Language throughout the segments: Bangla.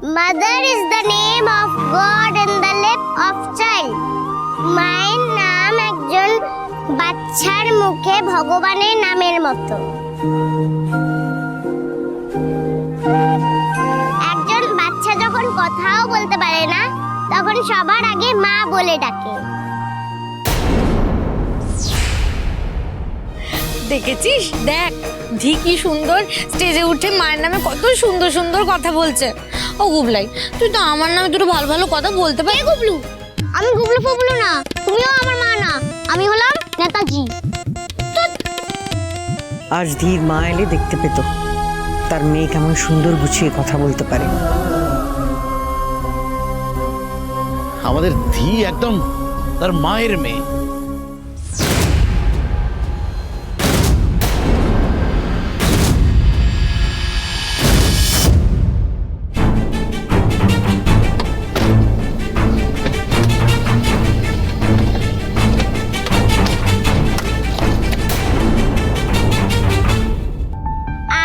Mother is the name of God in the lip of child. মায়ের নাম একজন বাচ্চার মুখে ভগবানের নামের মতো। একজন বাচ্চা যখন কথাও বলতে পারে না, তখন সবার আগে মা বলে ডাকে। দেখেছিস? দেখ ধি কি সুন্দর স্টেজে উঠে মায়ের নামে কত সুন্দর সুন্দর কথা বলছে। ও গুবলাই, তুই তো আমার নামে দুটো ভালো ভালো কথা বলতে পারি। গুবলু, আমি গুবলু ফুবলু না, তুমিও আমার মা না, আমি হলাম নেতাজি। আজ ধীর মা এলে দেখতে পেত তার মেয়ে কেমন সুন্দর গুছিয়ে কথা বলতে পারে। আমাদের ধি একদম তার মায়ের মেয়ে।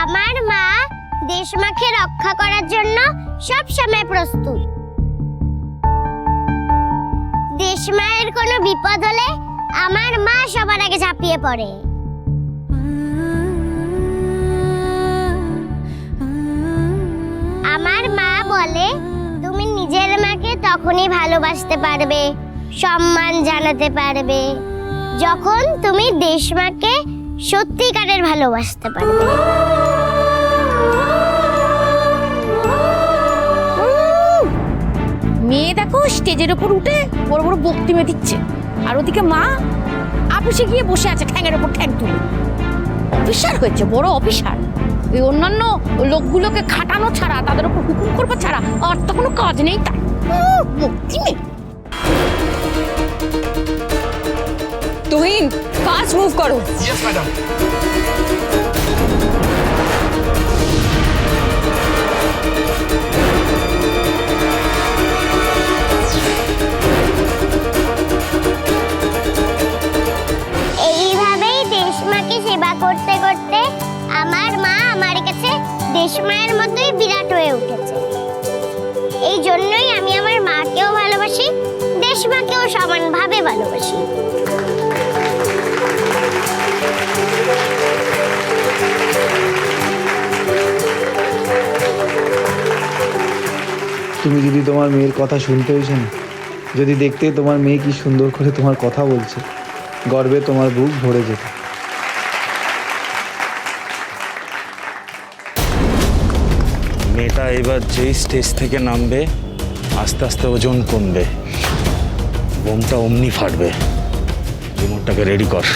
আমার মা দেশমাকে রক্ষা করার জন্য সব সময় প্রস্তুত। দেশমায়ের কোনো বিপদ হলে আমার মা সবার আগে ঝাঁপিয়ে পড়ে। আমার মা বলে, তুমি নিজের মাকে তখনই ভালোবাসতে পারবে, সম্মান জানাতে পারবে, যখন তুমি দেশমাকে সত্যিকারের ভালোবাসতে পারবে। মেয়ে দেখো স্টেজের ওপর উঠে বড় বড় বক্তৃতা দিচ্ছে, আর ওদিকে মা অফিসে গিয়ে বসে আছে ঠ্যাঙের ওপর ঠ্যাং তুলে। অফিসার হয়েছে, বড় অফিসার। ওই অন্যান্য লোকগুলোকে খাটানো ছাড়া, তাদের ওপর হুকুম করবো ছাড়া আর তো কোনো কাজ নেই তার। বক্তৃতা। তুহিন, ফাস্ট মুভ করো। Yes madam. এইভাবেই দেশমাকে সেবা করতে করতে আমার মা আমার কাছে দেশমায়ের মতোই বিরাট হয়ে উঠেছে। এই জন্যই আমি আমার মাকেও ভালোবাসি, দেশমাকেও সমানভাবে ভালোবাসি। তুমি যদি তোমার মেয়ের কথা শুনতে হয়েছে না, যদি দেখতে তোমার মেয়ে কি সুন্দর করে তোমার কথা বলছে, গর্বে তোমার বুক ভরে যেত। মেয়েটা এবার যেই স্টেজ থেকে নামবে আস্তে আস্তে ওজন কমবে, বোমটা অমনি ফাটবে। রিমোটটাকে রেডি কর।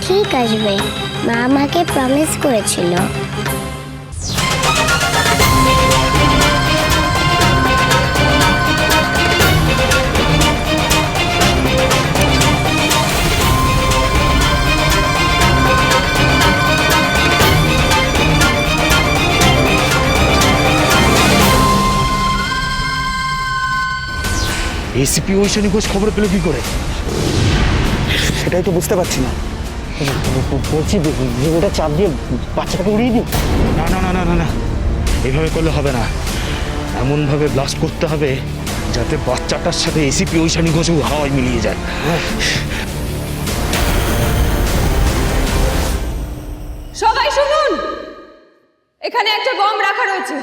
ঠিক আসবে। মা আমাকে প্রমিস করেছিল। এসিপি ঐশানী ঘোষ খবর পেলো কি করে? সেটাই তো বুঝতে পারছি না। বলছি ওটা চাপ দিয়ে বাচ্চাটাকে উড়িয়ে দিই। না না না না না না, এইভাবে করলে হবে না। এমনভাবে ব্লাস্ট করতে হবে যাতে বাচ্চাটার সাথে এসিপি ঐশানী ঘোষও হাওয়ায় মিলিয়ে যায়। সবাই শুনুন, এখানে একটা বম রাখা রয়েছে।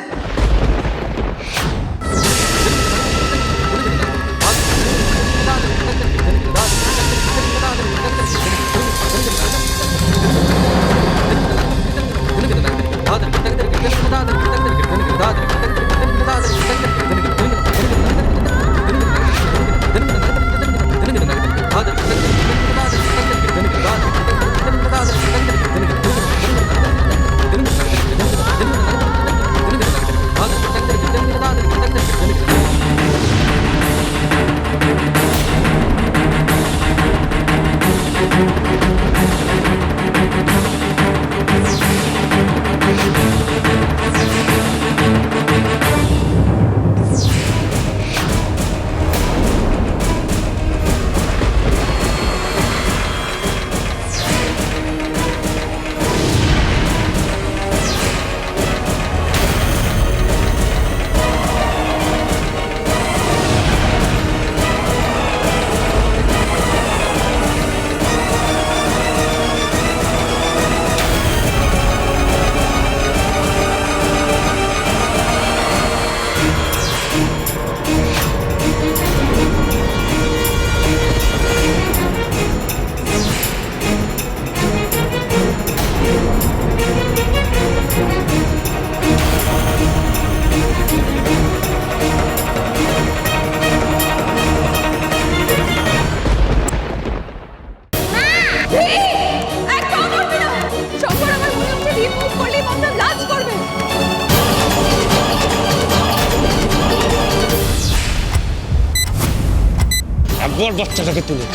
একবার বাচ্চাটাকে তুলুক,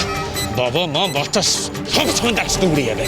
বাবা মা বাচ্চা সব সময় একসাথে উড়ে যাবে।